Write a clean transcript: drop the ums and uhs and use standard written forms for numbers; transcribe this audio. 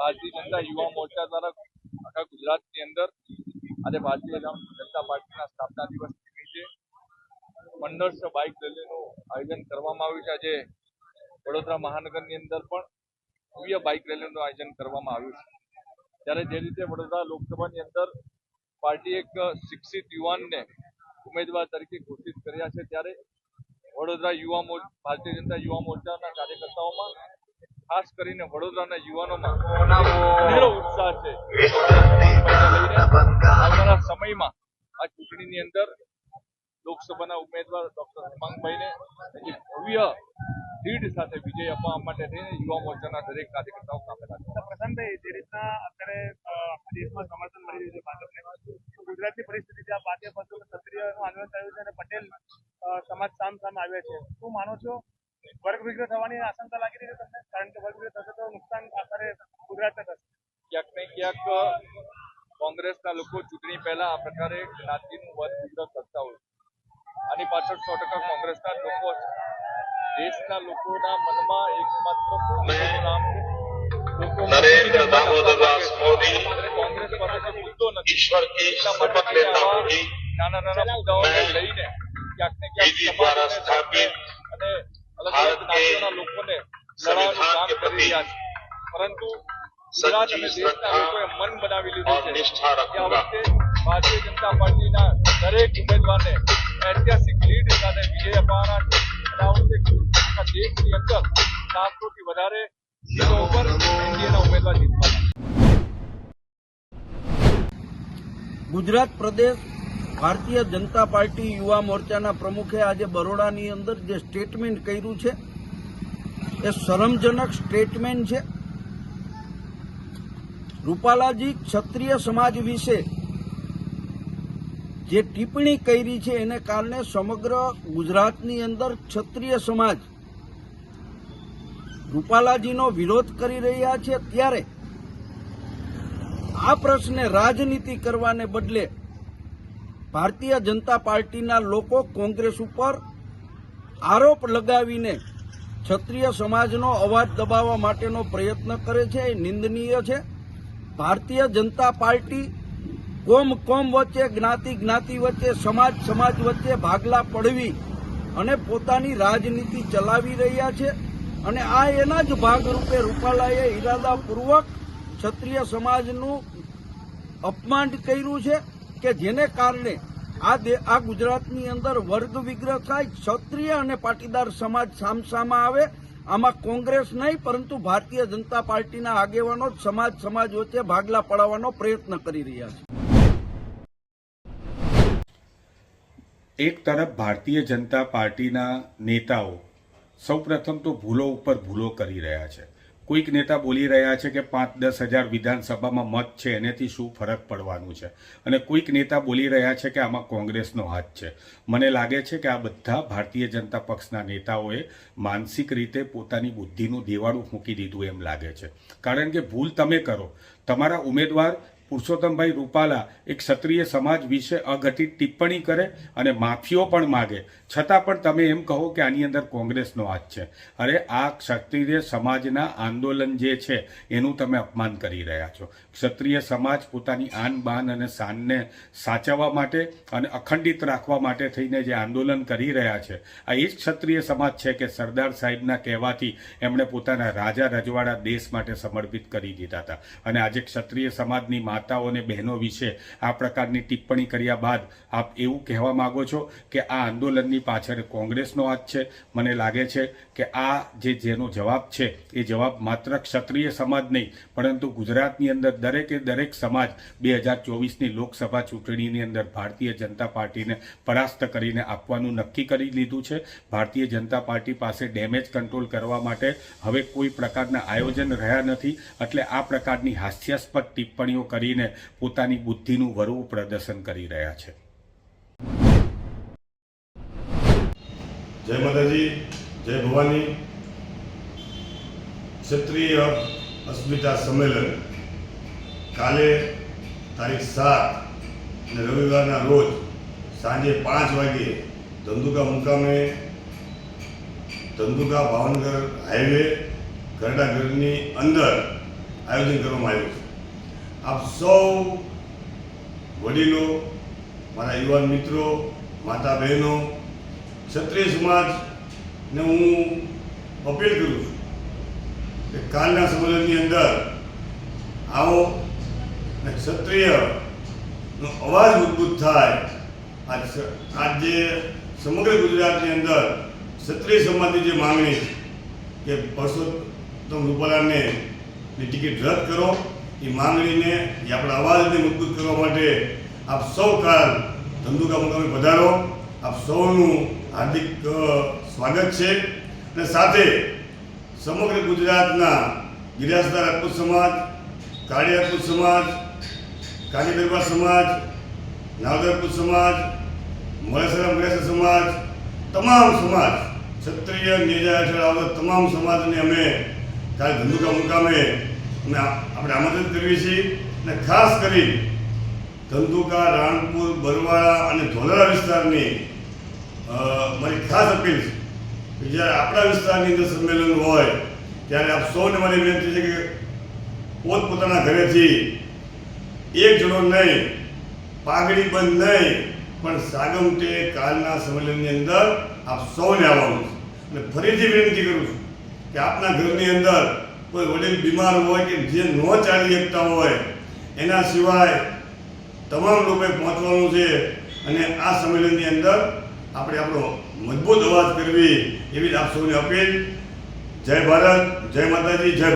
ભારતીય જનતા યુવા મોરચા દ્વારા આખા ગુજરાતની અંદર આજે ભારતીય જનતા પાર્ટીના સ્થાપના દિવસ નિમિત્તે 1500 બાઇક રેલીનું આયોજન કરવામાં આવ્યું છે। આજે વડોદરા મહાનગરની અંદર પણ ભવ્ય બાઇક રેલીનું આયોજન કરવામાં આવ્યું છે। ત્યારે જે રીતે વડોદરા લોકસભાની અંદર પાર્ટી એક શિક્ષિત યુવાનને ઉમેદવાર તરીકે ઘોષિત કર્યા છે, ત્યારે વડોદરા ભારતીય જનતા યુવા મોરચાના કાર્યકર્તાઓમાં ખાસ કરીને વડોદરાના યુવાનોમાં ઘણો ઉત્સાહ છે। આવનારા સમયમાં આ ચૂંટણીની અંદર લોકસભાના ઉમેદવાર ડોક્ટર હેમાંગભાઈને ભવ્ય લીડ સાથે વિજય અપાવવા માટે થઈને યુવા મોરચાના દરેક કાર્યકર્તાઓ કામે લાગ્યા। પ્રશાંતભાઈ, જે રીતના અત્યારે દેશમાં સમર્થન મળી રહ્યું છે ભાજપને, ગુજરાતની પરિસ્થિતિ જ્યાં ભારતીય પક્ષો ક્ષત્રિયનું આંદોલન થયું છે અને પટેલ સમાજ સામ આવ્યા છે, શું માનો છો વર્ગ વિગ્રહ થવાની આશંકા લાગી રહી છે તમને? કારણ કે વર્ગ વિગ્રહ થશે તો નુકસાન આખરે ગુજરાતને થશે। ક્યાંક ને ક્યાંક કોંગ્રેસના લોકો ચૂંટણી પહેલા આ પ્રકારે જ્ઞાતિનું વર્ગ વિગ્રહ કરતા હોય, આની પાછળ 100% કોંગ્રેસના લોકો છે। દેશના લોકોના મનમાં એકમાત્ર કોંગ્રેસનું નામ છે। नरेंद्र दामोदर दास मोदी કોંગ્રેસ પાસે મુદ્દો નથી। ईश्वर की शपथ लेता हूँ कि નાના મુદ્દાઓને લઈને ક્યાંક ને ક્યાંક द्वारा स्थापित અને અલગ અલગ જ્ઞાતિઓના લોકોને લડાવવાનું કામ કરી રહ્યા છે, પરંતુ ગુજરાત અને દેશના લોકોએ મન બનાવી લીધું છે કે આ વખતે ભારતીય જનતા પાર્ટીના દરેક ઉમેદવારને ઐતિહાસિક લીડ સાથે વિજય અપાવવાના છે। આ વખતે આખા દેશની અંદર 700 થી વધારે સીટો ઉપર એનડીએના ઉમેદવાર જીતવાના। ગુજરાત પ્રદેશ ભારતીય જનતા પાર્ટી યુવા મોરચાના પ્રમુખે આજે બરોડાની અંદર જે સ્ટેટમેન્ટ કર્યું છે એ શરમજનક સ્ટેટમેન્ટ છે। રૂપાલાજી ક્ષત્રિય સમાજ વિશે જે ટિપ્પણી કરી છે એને કારણે સમગ્ર ગુજરાતની અંદર ક્ષત્રિય સમાજ રૂપાલાજીનો વિરોધ કરી રહ્યા છે, ત્યારે આ પ્રશ્ને રાજનીતિ કરવાને બદલે ભારતીય જનતા પાર્ટીના લોકો કોંગ્રેસ ઉપર આરોપ લગાવીને ક્ષત્રિય સમાજનો અવાજ દબાવવા માટેનો પ્રયત્ન કરે છે, એ નિંદનીય છે। ભારતીય જનતા પાર્ટી કોમ વચ્ચે, જ્ઞાતિ વચ્ચે, સમાજ વચ્ચે ભાગલા પડવી અને પોતાની રાજનીતિ ચલાવી રહ્યા છે, અને આ એના જ ભાગરૂપે રૂપાલાએ ઇરાદાપૂર્વક ક્ષત્રિય સમાજનું અપમાન કર્યું છે કે જેને કારણે આ ગુજરાતની અંદર વર્ગ વિગ્રહ થાય, ક્ષત્રિય અને પાટીદાર સમાજ સામસામા આવે। આમાં કોંગ્રેસ નહીં પરંતુ ભારતીય જનતા પાર્ટીના આગેવાનો સમાજ વચ્ચે ભાગલા પડાવવાનો પ્રયત્ન કરી રહ્યા છે। એક તરફ ભારતીય જનતા પાર્ટીના નેતાઓ સૌપ્રથમ તો ભૂલો ઉપર ભૂલો કરી રહ્યા છે। કોઈક નેતા બોલી રહ્યા છે કે 5-10 હજાર વિધાનસભામાં મત છે એનાથી શું ફરક પડવાનું છે, અને કોઈક નેતા બોલી રહ્યા છે કે આમાં કોંગ્રેસનો હાથ છે। મને લાગે છે કે આ બધા ભારતીય જનતા પક્ષના નેતાઓએ માનસિક રીતે પોતાની બુદ્ધિનું દેવાળું મૂકી દીધું એમ લાગે છે, કારણ કે ભૂલ તમે કરો, તમારા ઉમેદવાર પુરુષોત્તમભાઈ રૂપાલા એક ક્ષત્રિય સમાજ વિશે અઘટિત ટિપ્પણી કરે અને માફીઓ પણ માગે, છતાં પણ તમે એમ કહો કે આની અંદર કોંગ્રેસનો હાથ છે। અરે આ ક્ષત્રિય સમાજના આંદોલન જે છે એનું તમે અપમાન કરી રહ્યા છો। ક્ષત્રિય સમાજ પોતાની આન બાન અને શાનને સાચવવા માટે અને અખંડિત રાખવા માટે થઈને જે આંદોલન કરી રહ્યા છે, આ એ જ ક્ષત્રિય સમાજ છે કે સરદાર સાહેબના કહેવાથી એમણે પોતાના રાજા રજવાડા દેશ માટે સમર્પિત કરી દીધા હતા, અને આજે ક્ષત્રિય સમાજની માતાઓ અને બહેનો વિશે આ પ્રકારની ટિપ્પણી કર્યા બાદ આપ એવું કહેવા માંગો છો કે આ આંદોલનની પાછળ કોંગ્રેસનો હાથ છે? મને લાગે છે કે આ જેનો જવાબ છે એ જવાબ માત્ર ક્ષત્રિય સમાજ નહીં પરંતુ ગુજરાતની અંદર દરેક સમાજ 2024ની લોકસભા ચૂંટણીની અંદર ભારતીય જનતા પાર્ટીને પરાસ્ત કરીને આપવાનું નક્કી કરી લીધું છે। ભારતીય જનતા પાર્ટી પાસે ડેમેજ કંટ્રોલ કરવા માટે હવે કોઈ પ્રકારના આયોજન રહ્યા નથી, એટલે આ પ્રકારની હાસ્યાસ્પદ ટિપ્પણીઓ કરીને પોતાની બુદ્ધિનું વરવું પ્રદર્શન કરી રહ્યા છે। જય માતાજી, જય ભવાની। ક્ષત્રિય અસ્મિતા સંમેલન કાલે તારીખ 7 અને રવિવારના રોજ સાંજે 5 વાગે ધંધુકા મુકામે ધંધુકા ભાવનગર હાઈવે ગરડાગરની અંદર આયોજન કરવામાં આવ્યું છે. આપ સૌ વડીલો, મારા યુવાન મિત્રો, માતા બહેનો, ક્ષત્રિય સમાજને હું અપીલ કરું છું કે કાલના સંમેલનની અંદર આવો અને ક્ષત્રિયનો અવાજ મજબૂત થાય. આજે સમગ્ર ગુજરાતની અંદર ક્ષત્રિય સમાજની જે માંગણી છે કે પરસોત્તમ રૂપાલાને ટિકિટ રદ કરો, એ માંગણીને એ આપણા અવાજને મજબૂત કરવા માટે આપ સૌ કાલ ધંધુકા મુકામે પધારો. આપ સૌનું હાર્દિક સ્વાગત છે. અને સાથે સમગ્ર ગુજરાતના ગિરાસદાર રાજપૂત સમાજ, કાળી રાજપૂત સમાજ, કાળી દરબાર સમાજ, નાવદર રાજપૂત સમાજ, મલેશ્વર સમાજ, તમામ સમાજ, ક્ષત્રિય નેજા હેઠળ આવતા તમામ સમાજને અમે કાલે ધંધુકા મુકામે આપણે આમંત્રિત કરીએ છીએ. અને ખાસ કરી ધંધુકા, રાણપુર, બરવાળા અને ધોલારા વિસ્તારની મારી ખાસ અપીલ છે કે જ્યારે આપણા વિસ્તારની અંદર સંમેલન હોય ત્યારે આપ સૌને મારી વિનંતી છે કે પોતપોતાના ઘરેથી એક જણો નહીં, પાઘડી બંધ નહીં, પણ સાગમટે કાલના સંમેલનની અંદર આપ સૌને આવવાનું છે. અને ફરીથી વિનંતી કરું છું કે આપના ઘરની અંદર કોઈ વડીલ બીમાર હોય કે જે ન ચાલી શકતા હોય, એના સિવાય તમામ લોકોએ પહોંચવાનું છે. અને આ સંમેલનની અંદર આપણે આપણો મજબૂત અવાજ કરવી એવી આપ સૌને અપીલ. જય ભારત, જય માતાજી, જય